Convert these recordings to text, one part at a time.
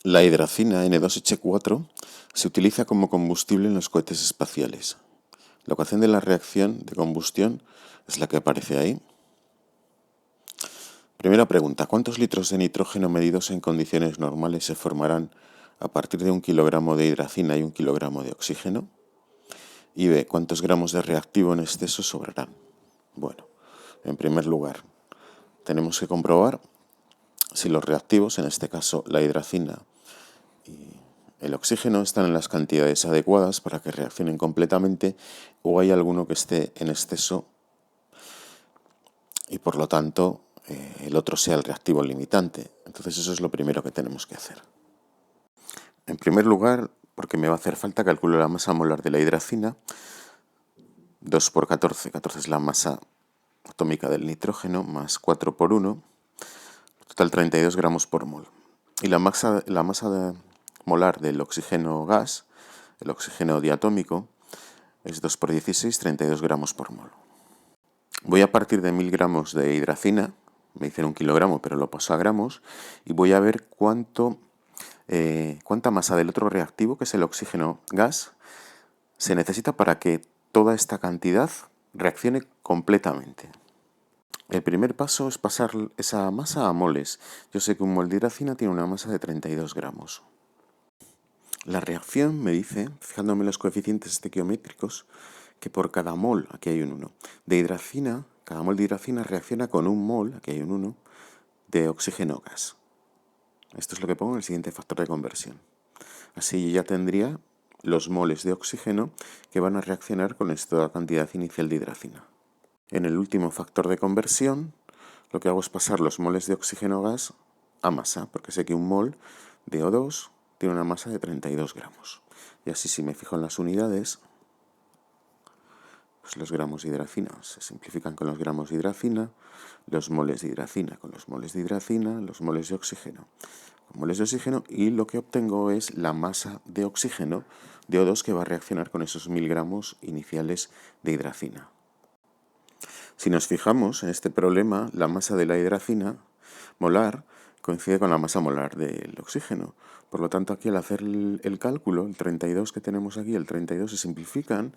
La hidracina N2H4 se utiliza como combustible en los cohetes espaciales. La ecuación de la reacción de combustión es la que aparece ahí. Primera pregunta, ¿cuántos litros de nitrógeno medidos en condiciones normales se formarán a partir de 1 kilogramo de hidracina y 1 kilogramo de oxígeno? Y B, ¿cuántos gramos de reactivo en exceso sobrarán? Bueno, en primer lugar, tenemos que comprobar si los reactivos, en este caso la hidracina y el oxígeno, están en las cantidades adecuadas para que reaccionen completamente o hay alguno que esté en exceso y por lo tanto el otro sea el reactivo limitante. Entonces eso es lo primero que tenemos que hacer. En primer lugar, porque me va a hacer falta, calculo la masa molar de la hidracina. 2 por 14, 14 es la masa atómica del nitrógeno, más 4 por 1, total 32 gramos por mol. Y la masa molar del oxígeno gas, el oxígeno diatómico, es 2 por 16, 32 gramos por mol. Voy a partir de 1000 gramos de hidracina, me dicen 1 kilogramo, pero lo paso a gramos, y voy a ver cuánta masa del otro reactivo, que es el oxígeno gas, se necesita para que toda esta cantidad reaccione completamente. El primer paso es pasar esa masa a moles. Yo sé que un mol de hidracina tiene una masa de 32 gramos. La reacción me dice, fijándome en los coeficientes estequiométricos, que por cada mol, aquí hay un 1, de hidracina, cada mol de hidracina reacciona con un mol, aquí hay un 1, de oxígeno gas. Esto es lo que pongo en el siguiente factor de conversión. Así ya tendría los moles de oxígeno que van a reaccionar con esta cantidad inicial de hidracina. En el último factor de conversión, lo que hago es pasar los moles de oxígeno gas a masa, porque sé que un mol de O2 tiene una masa de 32 gramos. Y así, si me fijo en las unidades, pues los gramos de hidracina se simplifican con los gramos de hidracina, los moles de hidracina con los moles de hidracina, los moles de oxígeno con moles de oxígeno, y lo que obtengo es la masa de oxígeno de O2 que va a reaccionar con esos 1000 gramos iniciales de hidracina. Si nos fijamos en este problema, la masa de la hidracina molar coincide con la masa molar del oxígeno. Por lo tanto, aquí al hacer el cálculo, el 32 que tenemos aquí, el 32 se simplifican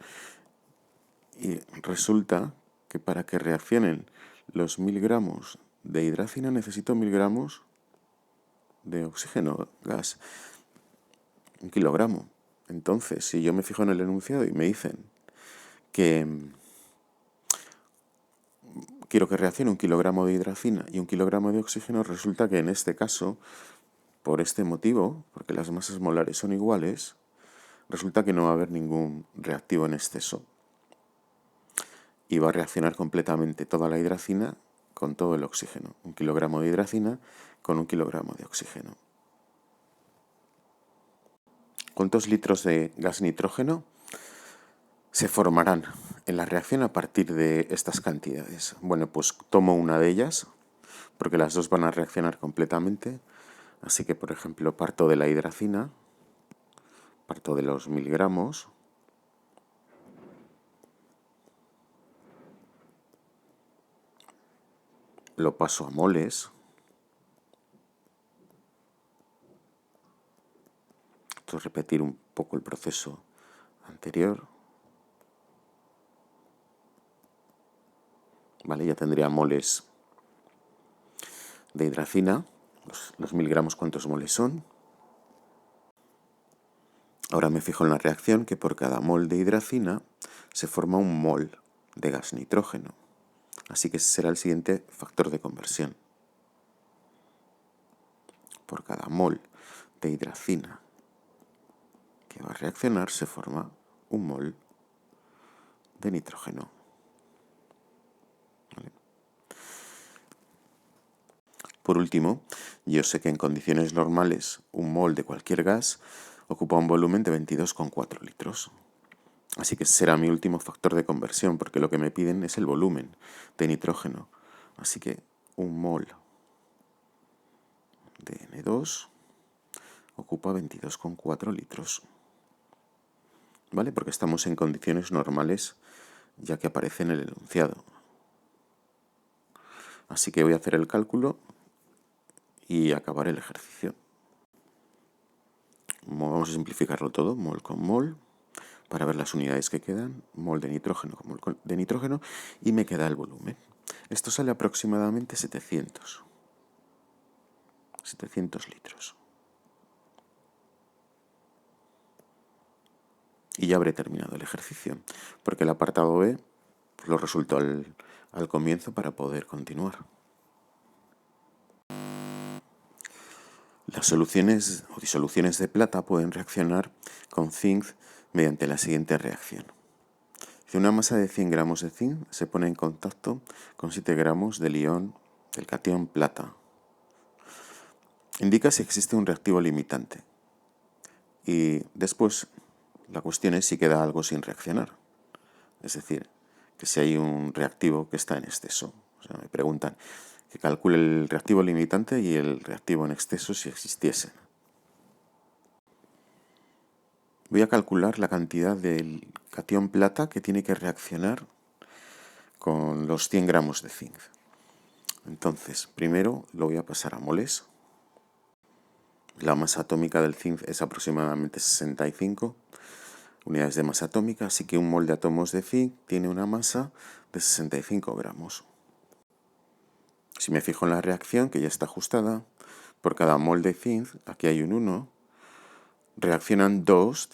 y resulta que para que reaccionen los 1000 gramos de hidracina necesito 1000 gramos de oxígeno, gas, 1 kilogramo. Entonces, si yo me fijo en el enunciado y me dicen que quiero que reaccione 1 kilogramo de hidracina y 1 kilogramo de oxígeno, resulta que en este caso, por este motivo, porque las masas molares son iguales, resulta que no va a haber ningún reactivo en exceso. Y va a reaccionar completamente toda la hidracina con todo el oxígeno. 1 kilogramo de hidracina con 1 kilogramo de oxígeno. ¿Cuántos litros de gas nitrógeno se formarán en la reacción a partir de estas cantidades? Bueno, pues tomo una de ellas, porque las dos van a reaccionar completamente. Así que, por ejemplo, parto de la hidracina, parto de los 1000 gramos, lo paso a moles, esto es repetir un poco el proceso anterior, ¿vale? Ya tendría moles de hidracina, los 1000 gramos, ¿cuántos moles son? Ahora me fijo en la reacción, que por cada mol de hidracina se forma un mol de gas nitrógeno. Así que ese será el siguiente factor de conversión. Por cada mol de hidracina que va a reaccionar se forma un mol de nitrógeno. ¿Vale? Por último, yo sé que en condiciones normales un mol de cualquier gas ocupa un volumen de 22,4 litros. Así que ese será mi último factor de conversión, porque lo que me piden es el volumen de nitrógeno. Así que un mol de N2 ocupa 22,4 litros. ¿Vale? Porque estamos en condiciones normales, ya que aparece en el enunciado. Así que voy a hacer el cálculo y acabar el ejercicio. Vamos a simplificarlo todo, mol con mol, para ver las unidades que quedan, mol de nitrógeno con mol de nitrógeno, y me queda el volumen. Esto sale aproximadamente 700 litros. Y ya habré terminado el ejercicio, porque el apartado B lo resultó al comienzo para poder continuar. Las soluciones o disoluciones de plata pueden reaccionar con zinc mediante la siguiente reacción. Si una masa de 100 gramos de zinc se pone en contacto con 7 gramos del ion del catión plata, indica si existe un reactivo limitante. Y después la cuestión es si queda algo sin reaccionar. Es decir, que si hay un reactivo que está en exceso. O sea, me preguntan que calcule el reactivo limitante y el reactivo en exceso si existiesen. Voy a calcular la cantidad del catión plata que tiene que reaccionar con los 100 gramos de zinc. Entonces, primero lo voy a pasar a moles. La masa atómica del zinc es aproximadamente 65 unidades de masa atómica, así que un mol de átomos de zinc tiene una masa de 65 gramos. Si me fijo en la reacción, que ya está ajustada, por cada mol de zinc, aquí hay un 1, reaccionan 2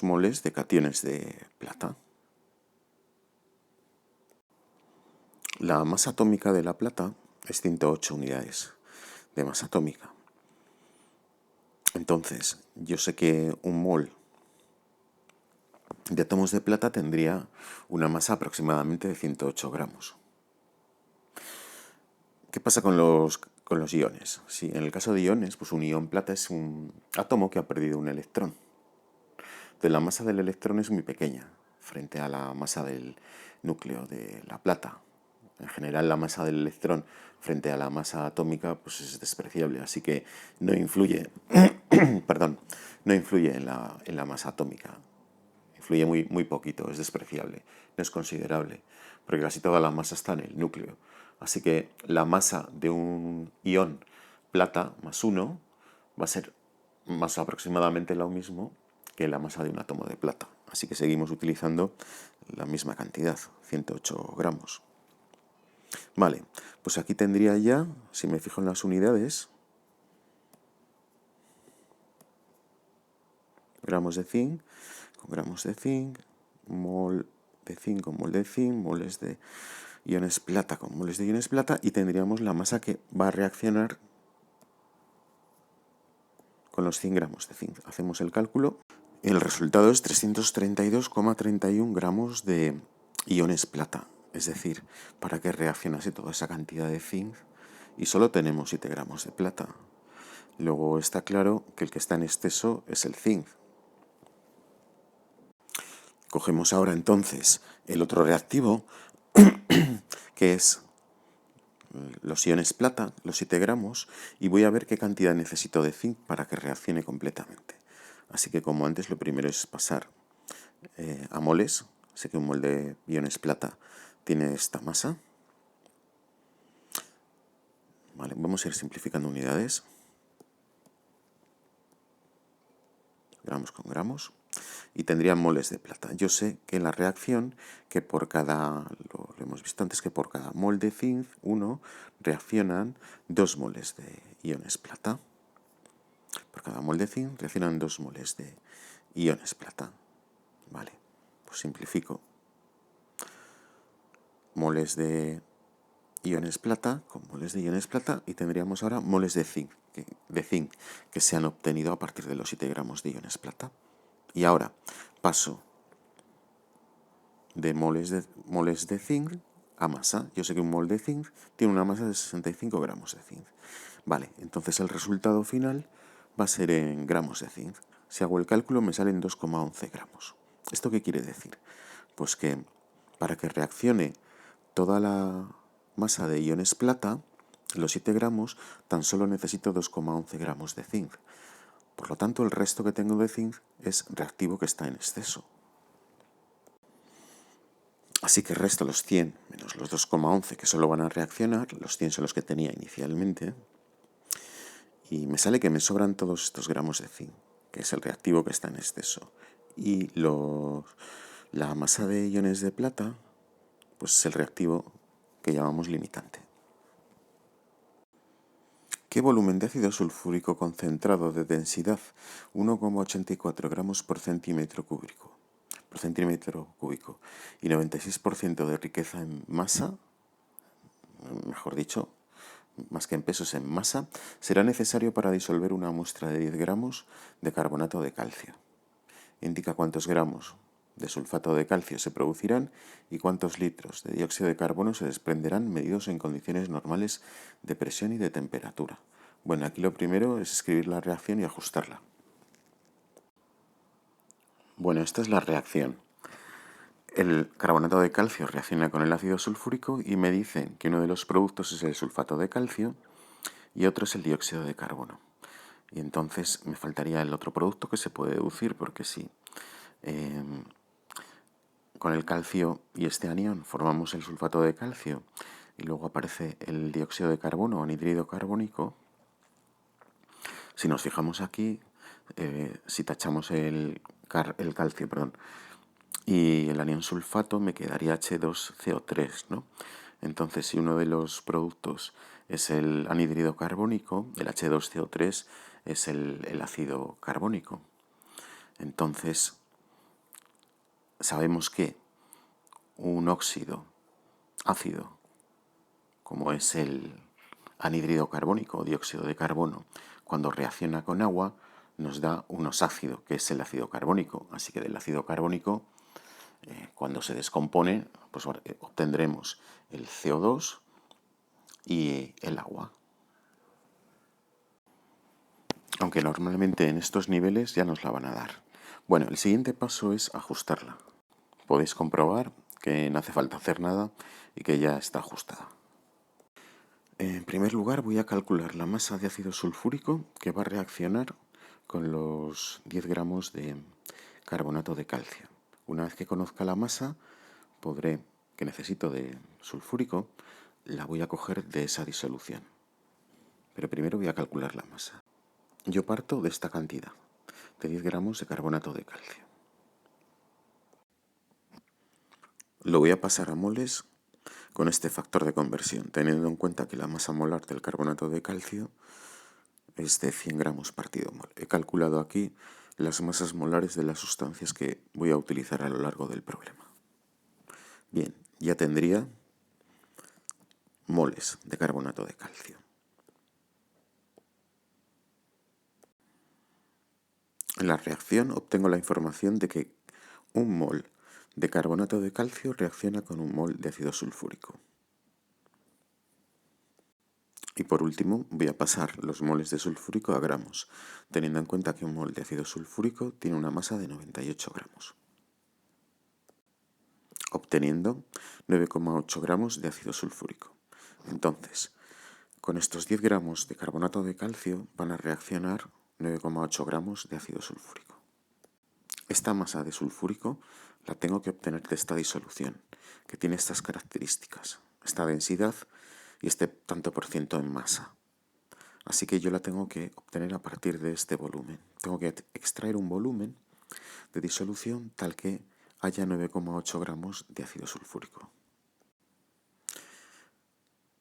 moles de cationes de plata. La masa atómica de la plata es 108 unidades de masa atómica. Entonces, yo sé que un mol de átomos de plata tendría una masa aproximadamente de 108 gramos. ¿Qué pasa con los iones? Sí, en el caso de iones, pues un ion plata es un átomo que ha perdido un electrón. Entonces, la masa del electrón es muy pequeña frente a la masa del núcleo de la plata. En general, la masa del electrón frente a la masa atómica pues es despreciable, así que no influye, perdón, no influye en la masa atómica. Influye muy poquito, es despreciable, no es considerable, porque casi toda la masa está en el núcleo. Así que la masa de un ion plata más 1 va a ser más aproximadamente lo mismo que la masa de un átomo de plata. Así que seguimos utilizando la misma cantidad, 108 gramos. Vale, pues aquí tendría ya, si me fijo en las unidades, gramos de zinc con gramos de zinc, mol de zinc con mol de zinc, moles de iones plata con moles de iones plata, y tendríamos la masa que va a reaccionar con los 100 gramos de zinc. Hacemos el cálculo. El resultado es 332,31 gramos de iones plata. Es decir, para que reaccionase toda esa cantidad de zinc, y solo tenemos 7 gramos de plata. Luego está claro que el que está en exceso es el zinc. Cogemos ahora entonces el otro reactivo, que es los iones plata, los 7 gramos, y voy a ver qué cantidad necesito de zinc para que reaccione completamente. Así que, como antes, lo primero es pasar a moles. Sé que un mol de iones plata tiene esta masa. Vale, vamos a ir simplificando unidades. Gramos con gramos. Y tendría moles de plata. Yo sé que en la reacción, que por cada, lo hemos visto antes, que por cada mol de zinc, 1, reaccionan 2 moles de iones plata. Por cada mol de zinc reaccionan 2 moles de iones plata. Vale, pues simplifico. Moles de iones plata con moles de iones plata, y tendríamos ahora moles de zinc que se han obtenido a partir de los 7 gramos de iones plata. Y ahora paso de moles de zinc a masa. Yo sé que un mol de zinc tiene una masa de 65 gramos de zinc. Vale, entonces el resultado final va a ser en gramos de zinc. Si hago el cálculo me salen 2,11 gramos. ¿Esto qué quiere decir? Pues que para que reaccione toda la masa de iones plata, los 7 gramos, tan solo necesito 2,11 gramos de zinc. Por lo tanto, el resto que tengo de zinc es reactivo que está en exceso. Así que resto los 100 menos los 2,11 que solo van a reaccionar. Los 100 son los que tenía inicialmente. Y me sale que me sobran todos estos gramos de zinc, que es el reactivo que está en exceso. Y la masa de iones de plata, pues es el reactivo que llamamos limitante. ¿Qué volumen de ácido sulfúrico concentrado de densidad 1,84 gramos por centímetro cúbico y 96% de riqueza en masa, mejor dicho, más que en pesos, en masa, será necesario para disolver una muestra de 10 gramos de carbonato de calcio? Indica cuántos gramos de sulfato de calcio se producirán y cuántos litros de dióxido de carbono se desprenderán medidos en condiciones normales de presión y de temperatura. Bueno, aquí lo primero es escribir la reacción y ajustarla. Bueno, esta es la reacción. El carbonato de calcio reacciona con el ácido sulfúrico y me dicen que uno de los productos es el sulfato de calcio y otro es el dióxido de carbono. Y entonces me faltaría el otro producto que se puede deducir porque sí. Con el calcio y este anión formamos el sulfato de calcio y luego aparece el dióxido de carbono o anhídrido carbónico. Si nos fijamos aquí, si tachamos el calcio, y el anión sulfato, me quedaría H2CO3, ¿no? Entonces, si uno de los productos es el anhídrido carbónico, el H2CO3 es el ácido carbónico. Entonces, sabemos que un óxido ácido, como es el anhídrido carbónico o dióxido de carbono, cuando reacciona con agua, nos da un osácido, que es el ácido carbónico. Así que del ácido carbónico, cuando se descompone, pues obtendremos el CO2 y el agua. Aunque normalmente en estos niveles ya nos la van a dar. Bueno, el siguiente paso es ajustarla. Podéis comprobar que no hace falta hacer nada y que ya está ajustada. En primer lugar voy a calcular la masa de ácido sulfúrico que va a reaccionar con los 10 gramos de carbonato de calcio. Una vez que conozca la masa, que necesito de sulfúrico, la voy a coger de esa disolución. Pero primero voy a calcular la masa. Yo parto de esta cantidad, de 10 gramos de carbonato de calcio. Lo voy a pasar a moles con este factor de conversión, teniendo en cuenta que la masa molar del carbonato de calcio es de 100 gramos partido mol. He calculado aquí las masas molares de las sustancias que voy a utilizar a lo largo del problema. Bien, ya tendría moles de carbonato de calcio. En la reacción obtengo la información de que un mol de carbonato de calcio reacciona con un mol de ácido sulfúrico. Y por último voy a pasar los moles de sulfúrico a gramos, teniendo en cuenta que un mol de ácido sulfúrico tiene una masa de 98 gramos, obteniendo 9,8 gramos de ácido sulfúrico. Entonces, con estos 10 gramos de carbonato de calcio van a reaccionar 9,8 gramos de ácido sulfúrico. Esta masa de sulfúrico la tengo que obtener de esta disolución, que tiene estas características, esta densidad y este tanto por ciento en masa. Así que yo la tengo que obtener a partir de este volumen. Tengo que extraer un volumen de disolución tal que haya 9,8 gramos de ácido sulfúrico.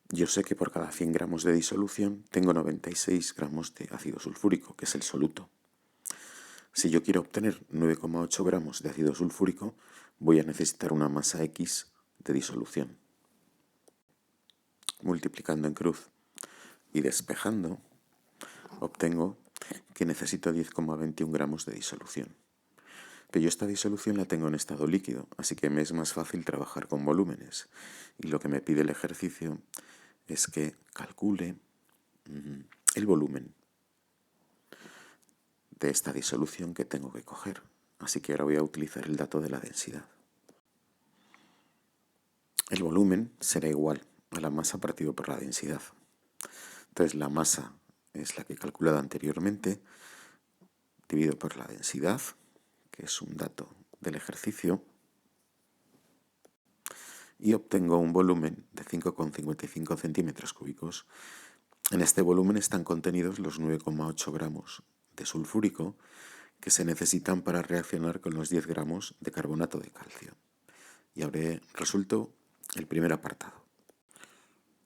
Yo sé que por cada 100 gramos de disolución tengo 96 gramos de ácido sulfúrico, que es el soluto. Si yo quiero obtener 9,8 gramos de ácido sulfúrico, voy a necesitar una masa X de disolución. Multiplicando en cruz y despejando, obtengo que necesito 10,21 gramos de disolución. Pero yo esta disolución la tengo en estado líquido, así que me es más fácil trabajar con volúmenes. Y lo que me pide el ejercicio es que calcule el volumen de esta disolución que tengo que coger. Así que ahora voy a utilizar el dato de la densidad. El volumen será igual a la masa partido por la densidad. Entonces la masa es la que he calculado anteriormente, dividido por la densidad, que es un dato del ejercicio, y obtengo un volumen de 5,55 centímetros cúbicos. En este volumen están contenidos los 9,8 gramos de sulfúrico que se necesitan para reaccionar con los 10 gramos de carbonato de calcio. Y ahora resuelto el primer apartado.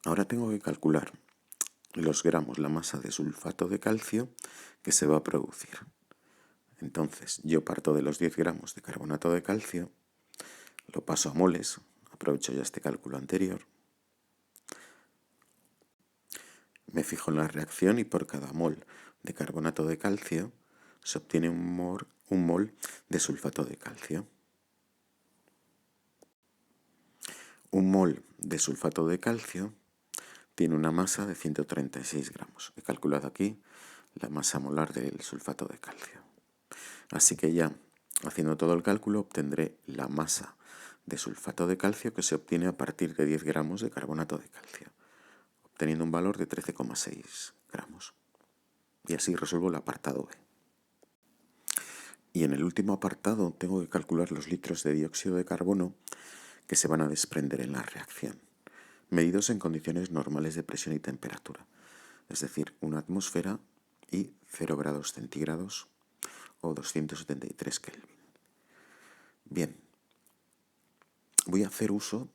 Ahora tengo que calcular los gramos, la masa de sulfato de calcio que se va a producir. Entonces, yo parto de los 10 gramos de carbonato de calcio, lo paso a moles, aprovecho ya este cálculo anterior, me fijo en la reacción y por cada mol de carbonato de calcio se obtiene un mol de sulfato de calcio. Un mol de sulfato de calcio tiene una masa de 136 gramos. He calculado aquí la masa molar del sulfato de calcio. Así que ya, haciendo todo el cálculo, obtendré la masa de sulfato de calcio que se obtiene a partir de 10 gramos de carbonato de calcio, obteniendo un valor de 13,6 gramos. Y así resuelvo el apartado B. Y en el último apartado tengo que calcular los litros de dióxido de carbono que se van a desprender en la reacción, medidos en condiciones normales de presión y temperatura, es decir, una atmósfera y 0 grados centígrados o 273 Kelvin. Bien, voy a hacer uso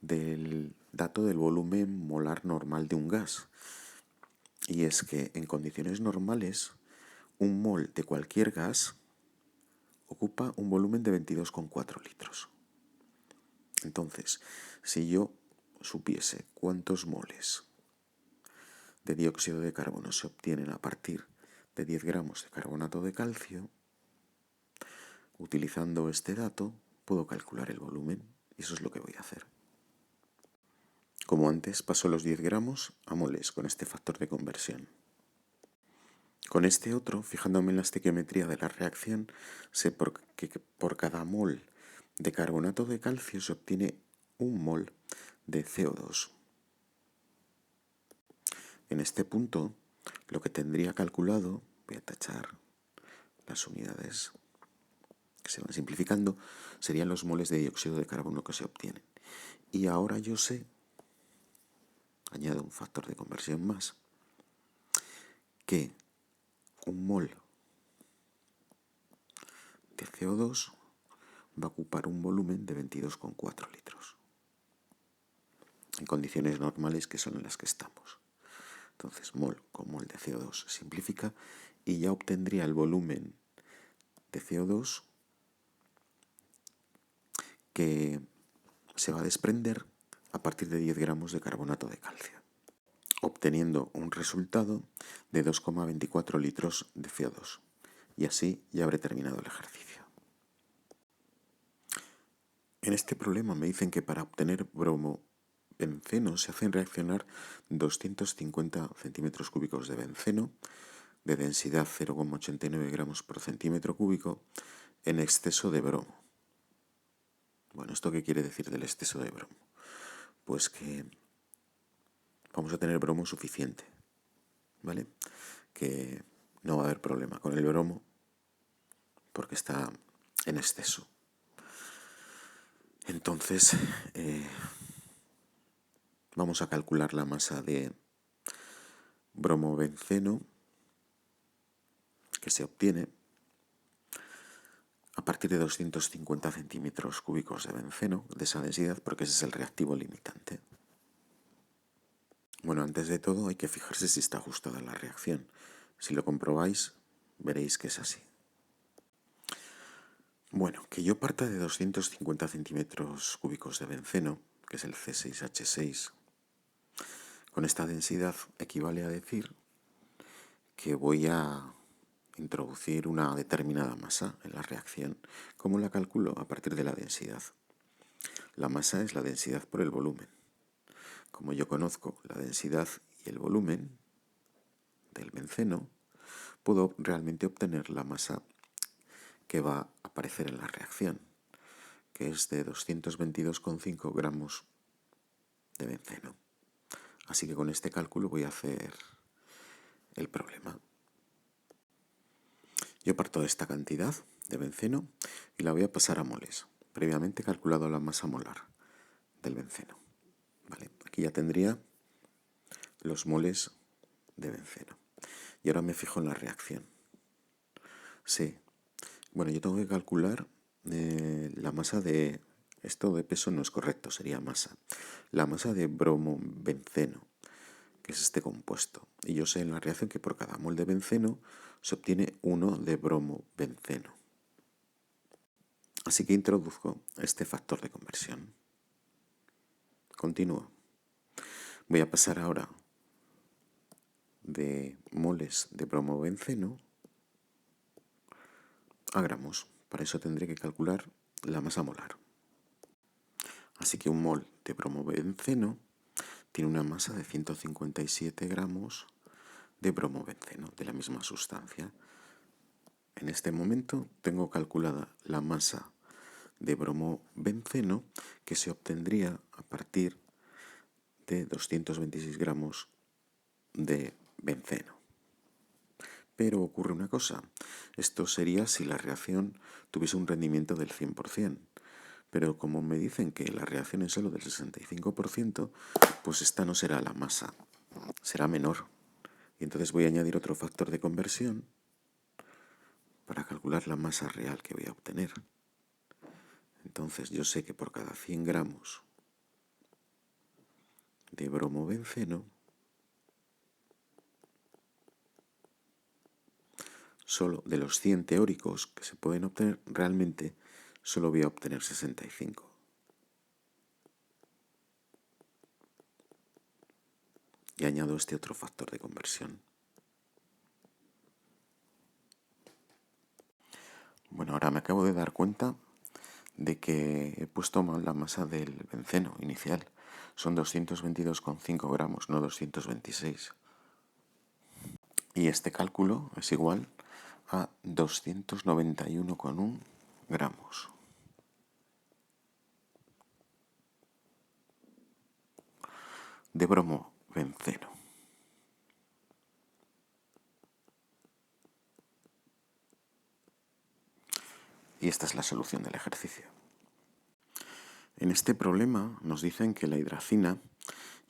del dato del volumen molar normal de un gas. Y es que en condiciones normales, un mol de cualquier gas ocupa un volumen de 22,4 litros. Entonces, si yo supiese cuántos moles de dióxido de carbono se obtienen a partir de 10 gramos de carbonato de calcio, utilizando este dato puedo calcular el volumen y eso es lo que voy a hacer. Como antes, paso los 10 gramos a moles con este factor de conversión. Con este otro, fijándome en la estequiometría de la reacción, sé que por cada mol de carbonato de calcio se obtiene un mol de CO2. En este punto, lo que tendría calculado, voy a tachar las unidades que se van simplificando, serían los moles de dióxido de carbono que se obtienen. Y ahora yo sé, añado un factor de conversión más, que un mol de CO2 va a ocupar un volumen de 22,4 litros, en condiciones normales que son en las que estamos. Entonces, mol con mol de CO2 se simplifica y ya obtendría el volumen de CO2 que se va a desprender a partir de 10 gramos de carbonato de calcio, obteniendo un resultado de 2,24 litros de CO2. Y así ya habré terminado el ejercicio. En este problema me dicen que para obtener bromobenceno se hacen reaccionar 250 centímetros cúbicos de benceno de densidad 0,89 gramos por centímetro cúbico en exceso de bromo. Bueno, ¿esto qué quiere decir del exceso de bromo? Pues que vamos a tener bromo suficiente, ¿vale? Que no va a haber problema con el bromo porque está en exceso. Entonces, vamos a calcular la masa de bromobenceno que se obtiene a partir de 250 centímetros cúbicos de benceno, de esa densidad, porque ese es el reactivo limitante. Bueno, antes de todo hay que fijarse si está ajustada la reacción. Si lo comprobáis, veréis que es así. Bueno, que yo parta de 250 centímetros cúbicos de benceno, que es el C6H6, con esta densidad equivale a decir que voy a introducir una determinada masa en la reacción. ¿Cómo la calculo? A partir de la densidad. La masa es la densidad por el volumen. Como yo conozco la densidad y el volumen del benceno, puedo realmente obtener la masa que va a aparecer en la reacción, que es de 222,5 gramos de benceno. Así que con este cálculo voy a hacer el problema. Yo parto de esta cantidad de benceno y la voy a pasar a moles. Previamente he calculado la masa molar del benceno. Vale, aquí ya tendría los moles de benceno. Y ahora me fijo en la reacción. Sí. Bueno, yo tengo que calcular la masa de... Esto de peso no es correcto, sería masa. La masa de bromobenceno, que es este compuesto. Y yo sé en la reacción que por cada mol de benceno se obtiene 1 de bromobenceno. Así que introduzco este factor de conversión. Continúo. Voy a pasar ahora de moles de bromobenceno a gramos. Para eso tendré que calcular la masa molar. Así que un mol de bromobenceno tiene una masa de 157 gramos de bromobenceno, de la misma sustancia. En este momento tengo calculada la masa de bromobenceno que se obtendría a partir de 226 gramos de benceno. Pero ocurre una cosa, esto sería si la reacción tuviese un rendimiento del 100%. Pero como me dicen que la reacción es solo del 65%, pues esta no será la masa, será menor. Y entonces voy a añadir otro factor de conversión para calcular la masa real que voy a obtener. Entonces yo sé que por cada 100 gramos de bromobenceno, solo de los 100 teóricos que se pueden obtener, realmente solo voy a obtener 65. Y añado este otro factor de conversión. Bueno, ahora me acabo de dar cuenta de que he puesto mal la masa del benceno inicial. Son 222,5 gramos, no 226. Y este cálculo es igual a 291,1 gramos de bromobenceno. Y esta es la solución del ejercicio. En este problema nos dicen que la hidracina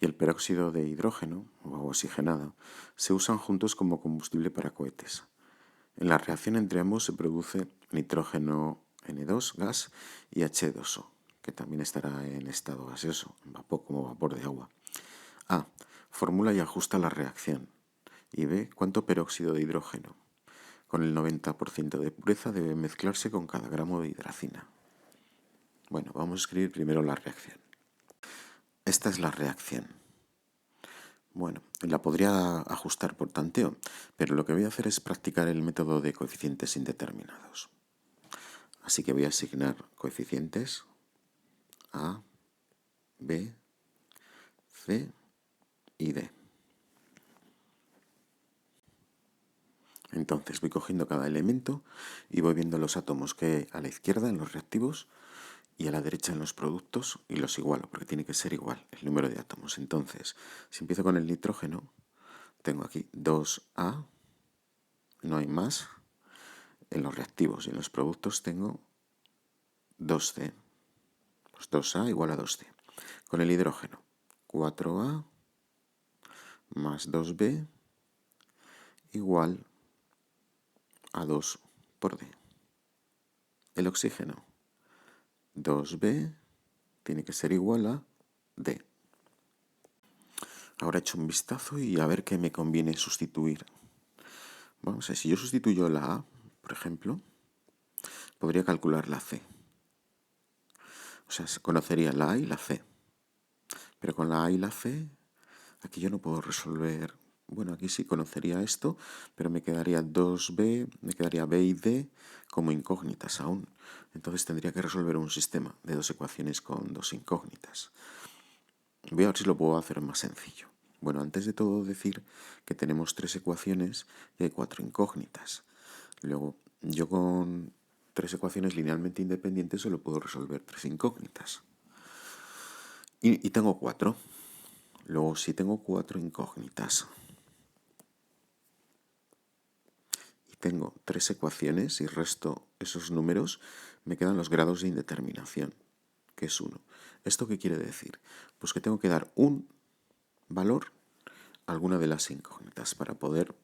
y el peróxido de hidrógeno, o agua oxigenada, se usan juntos como combustible para cohetes. En la reacción entre ambos se produce nitrógeno N2, gas, y H2O, que también estará en estado gaseoso, como vapor de agua. A. Formula y ajusta la reacción. Y B. ¿Cuánto peróxido de hidrógeno? Con el 90% de pureza debe mezclarse con cada gramo de hidracina. Bueno, vamos a escribir primero la reacción. Esta es la reacción. Bueno, la podría ajustar por tanteo, pero lo que voy a hacer es practicar el método de coeficientes indeterminados. Así que voy a asignar coeficientes A, B, C y D. Entonces voy cogiendo cada elemento y voy viendo los átomos que hay a la izquierda en los reactivos y a la derecha en los productos y los igualo, porque tiene que ser igual el número de átomos. Entonces, si empiezo con el nitrógeno, tengo aquí 2A, no hay más. En los reactivos y en los productos tengo 2C. Pues 2A igual a 2C. Con el hidrógeno, 4A más 2B igual a 2 por D. El oxígeno, 2B tiene que ser igual a D. Ahora echo un vistazo y a ver qué me conviene sustituir. Vamos a ver, si yo sustituyo la A, por ejemplo, podría calcular la C. O sea, se conocería la A y la C. Pero con la A y la C, aquí yo no puedo resolver. Bueno, aquí sí conocería esto, pero me quedaría 2B, me quedaría B y D como incógnitas aún. Entonces tendría que resolver un sistema de dos ecuaciones con dos incógnitas. Voy a ver si lo puedo hacer más sencillo. Bueno, antes de todo decir que tenemos tres ecuaciones y hay cuatro incógnitas. Luego, yo con tres ecuaciones linealmente independientes solo puedo resolver tres incógnitas. Y tengo cuatro. Luego, si tengo cuatro incógnitas y tengo tres ecuaciones y resto esos números, me quedan los grados de indeterminación, que es 1. ¿Esto qué quiere decir? Pues que tengo que dar un valor a alguna de las incógnitas para poder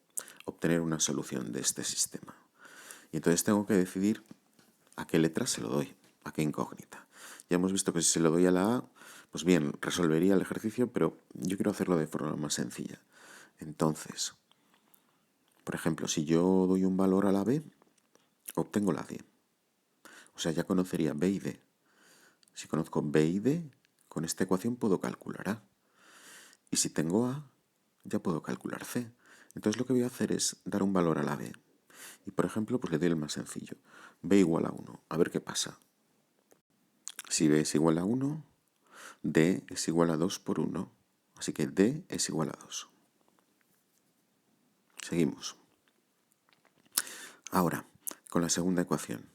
obtener una solución de este sistema. Y entonces tengo que decidir a qué letra se lo doy, a qué incógnita. Ya hemos visto que si se lo doy a la A, pues bien, resolvería el ejercicio, pero yo quiero hacerlo de forma más sencilla. Entonces, por ejemplo, si yo doy un valor a la B, obtengo la D. O sea, ya conocería B y D. Si conozco B y D, con esta ecuación puedo calcular A. Y si tengo A, ya puedo calcular C. Entonces lo que voy a hacer es dar un valor a la B. Y por ejemplo, pues le doy el más sencillo. B igual a 1. A ver qué pasa. Si B es igual a 1, D es igual a 2 por 1. Así que D es igual a 2. Seguimos. Ahora, con la segunda ecuación.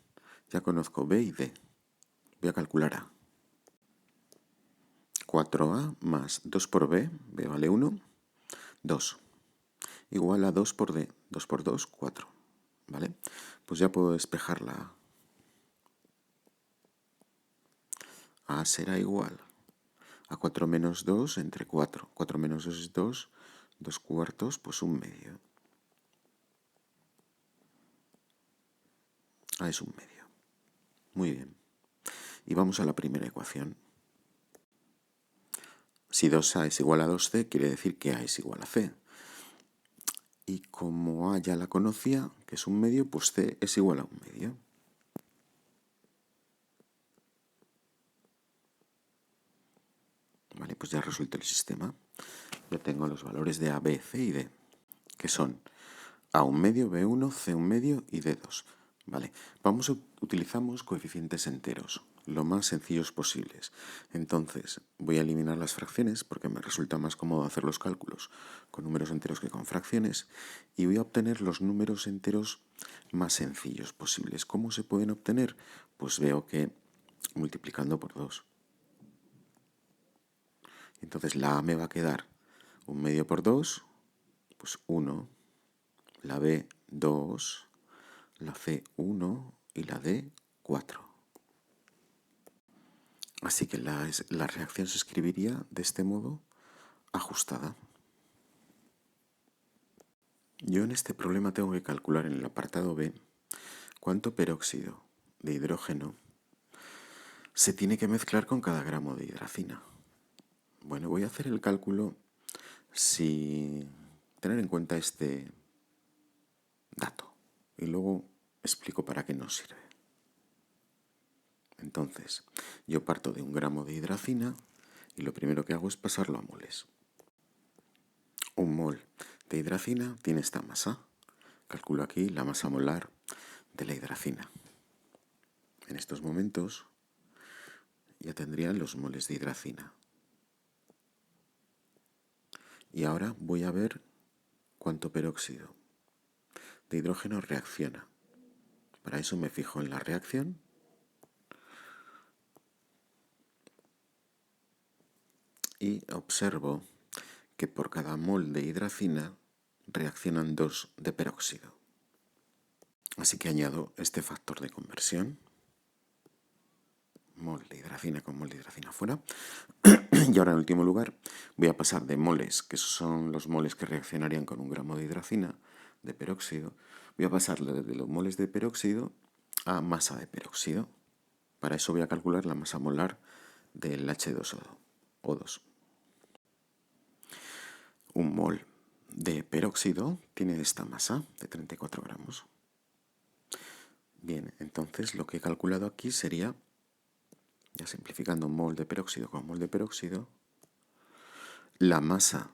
Ya conozco B y D. Voy a calcular A. 4A más 2 por B, B vale 1, 2. Igual a 2 por D, 2 por 2, 4. ¿Vale? Pues ya puedo despejar la A. A será igual a 4 menos 2 entre 4. 4 menos 2 es 2, 2 cuartos, pues 1/2. A es 1/2. Muy bien. Y vamos a la primera ecuación. Si 2A es igual a 2C, quiere decir que A es igual a C. Y como A ya la conocía, que es 1/2, pues C es igual a 1/2. Vale, pues ya resuelto el sistema. Ya tengo los valores de A, B, C y D, que son A1/2, B1, C1/2 y D2. Vale, utilizamos coeficientes enteros, lo más sencillos posibles. Entonces, voy a eliminar las fracciones porque me resulta más cómodo hacer los cálculos con números enteros que con fracciones y voy a obtener los números enteros más sencillos posibles. ¿Cómo se pueden obtener? Pues veo que multiplicando por 2. Entonces la A me va a quedar 1/2 por 2, pues 1, la B 2, la C 1 y la D 4. Así que la reacción se escribiría de este modo, ajustada. Yo en este problema tengo que calcular en el apartado B cuánto peróxido de hidrógeno se tiene que mezclar con cada gramo de hidracina. Bueno, voy a hacer el cálculo sin tener en cuenta este dato y luego explico para qué nos sirve. Entonces, yo parto de 1 gramo de hidracina y lo primero que hago es pasarlo a moles. 1 mol de hidracina tiene esta masa. Calculo aquí la masa molar de la hidracina. En estos momentos ya tendrían los moles de hidracina. Y ahora voy a ver cuánto peróxido de hidrógeno reacciona. Para eso me fijo en la reacción y observo que por cada mol de hidracina reaccionan 2 de peróxido. Así que añado este factor de conversión, mol de hidracina con mol de hidracina fuera. Y ahora en último lugar voy a pasar de moles, que son los moles que reaccionarían con 1 gramo de hidracina, de peróxido, voy a pasarle de los moles de peróxido a masa de peróxido. Para eso voy a calcular la masa molar del H2O2. 1 mol de peróxido tiene esta masa de 34 gramos. Bien, entonces lo que he calculado aquí sería, ya simplificando mol de peróxido con mol de peróxido, la masa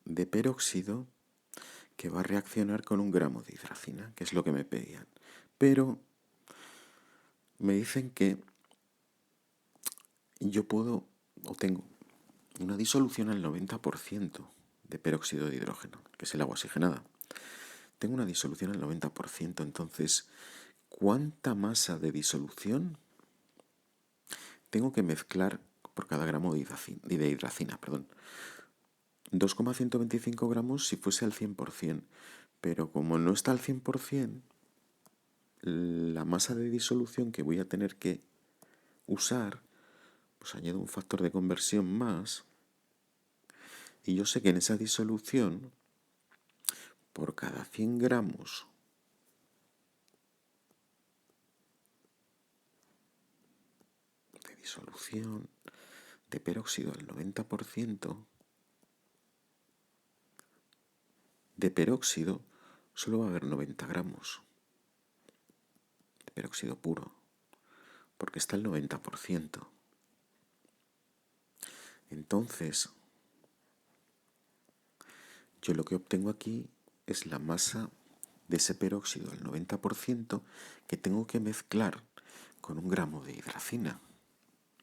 de peróxido que va a reaccionar con 1 gramo de hidracina, que es lo que me pedían. Pero me dicen que yo puedo o tengo una disolución al 90% de peróxido de hidrógeno, que es el agua oxigenada. Tengo una disolución al 90%, entonces, ¿cuánta masa de disolución tengo que mezclar por cada gramo de hidracina? 2,125 gramos si fuese al 100%, pero como no está al 100%, la masa de disolución que voy a tener que usar, pues añado un factor de conversión más, y yo sé que en esa disolución, por cada 100 gramos disolución de peróxido al 90%, de peróxido solo va a haber 90 gramos de peróxido puro, porque está el 90%. Entonces, yo lo que obtengo aquí es la masa de ese peróxido al 90% que tengo que mezclar con 1 gramo de hidracina,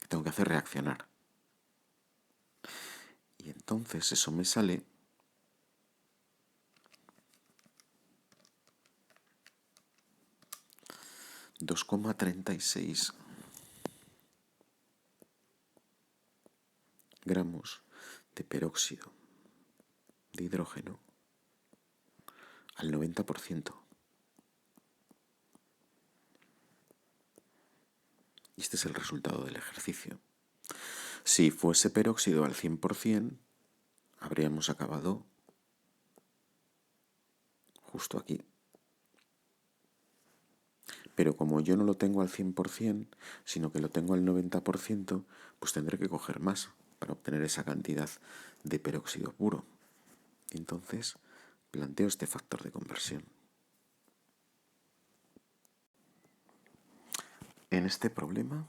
que tengo que hacer reaccionar. Y entonces eso me sale 2,36 gramos de peróxido de hidrógeno al 90%. Y este es el resultado del ejercicio. Si fuese peróxido al 100%, habríamos acabado justo aquí. Pero como yo no lo tengo al 100%, sino que lo tengo al 90%, pues tendré que coger más para obtener esa cantidad de peróxido puro. Entonces, planteo este factor de conversión. En este problema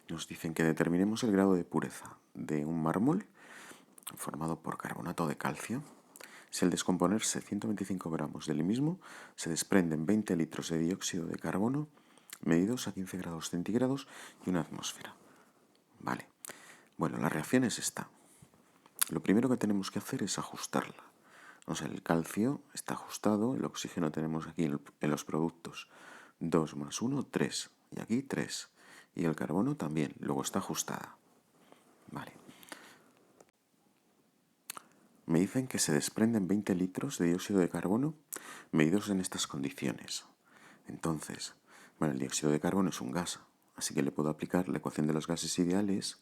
nos dicen que determinemos el grado de pureza de un mármol formado por carbonato de calcio. Si al descomponerse 125 gramos del mismo se desprenden 20 litros de dióxido de carbono medidos a 15 grados centígrados y una atmósfera. Vale. Bueno, la reacción es esta. Lo primero que tenemos que hacer es ajustarla. O sea, el calcio está ajustado, el oxígeno tenemos aquí en los productos 2 más 1, 3. Y aquí 3. Y el carbono también, luego está ajustada. Vale. Me dicen que se desprenden 20 litros de dióxido de carbono medidos en estas condiciones. Entonces, bueno, el dióxido de carbono es un gas, así que le puedo aplicar la ecuación de los gases ideales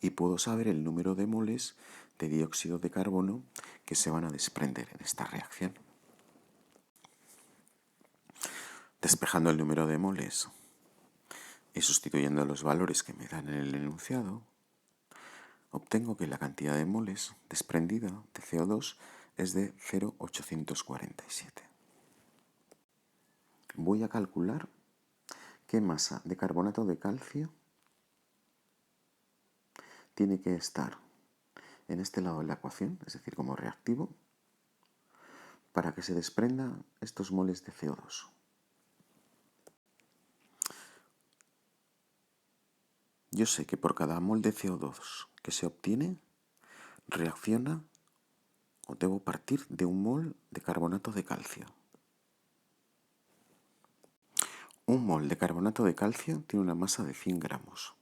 y puedo saber el número de moles de dióxido de carbono que se van a desprender en esta reacción. Despejando el número de moles y sustituyendo los valores que me dan en el enunciado, obtengo que la cantidad de moles desprendida de CO2 es de 0,847. Voy a calcular qué masa de carbonato de calcio tiene que estar en este lado de la ecuación, es decir, como reactivo, para que se desprendan estos moles de CO2. Yo sé que por cada mol de CO2 que se obtiene, reacciona o debo partir de 1 mol de carbonato de calcio. 1 mol de carbonato de calcio tiene una masa de 100 gramos.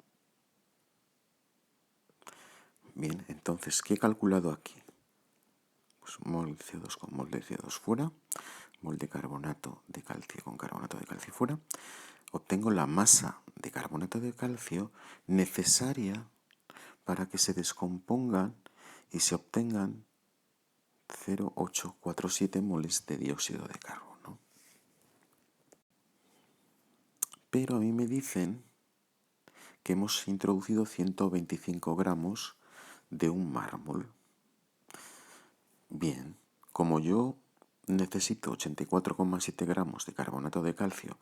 Bien, entonces, ¿qué he calculado aquí? Pues mol de CO2 con mol de CO2 fuera, mol de carbonato de calcio con carbonato de calcio fuera. Obtengo la masa de carbonato de calcio necesaria para que se descompongan y se obtengan 0,847 moles de dióxido de carbono. Pero a mí me dicen que hemos introducido 125 gramos de un mármol. Bien, como yo necesito 84,7 gramos de carbonato de calcio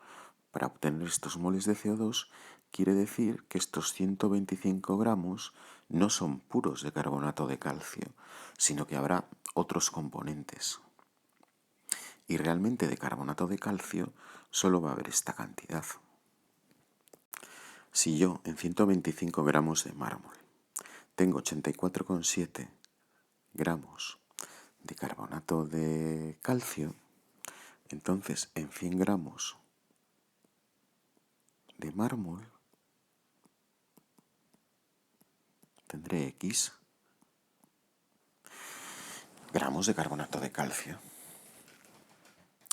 para obtener estos moles de CO2, quiere decir que estos 125 gramos no son puros de carbonato de calcio, sino que habrá otros componentes. Y realmente de carbonato de calcio solo va a haber esta cantidad. Si yo en 125 gramos de mármol tengo 84,7 gramos de carbonato de calcio, entonces en 100 gramos de mármol tendré X gramos de carbonato de calcio.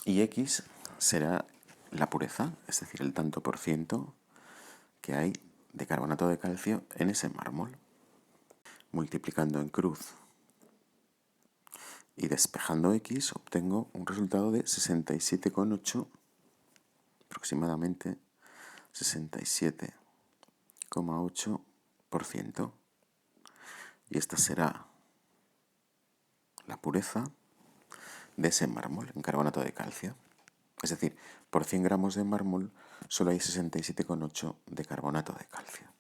Y X será la pureza, es decir, el tanto por ciento que hay de carbonato de calcio en ese mármol. Multiplicando en cruz y despejando X obtengo un resultado de 67,8, aproximadamente 67,8%. Y esta será la pureza de ese mármol en carbonato de calcio. Es decir, por 100 gramos de mármol solo hay 67,8 de carbonato de calcio.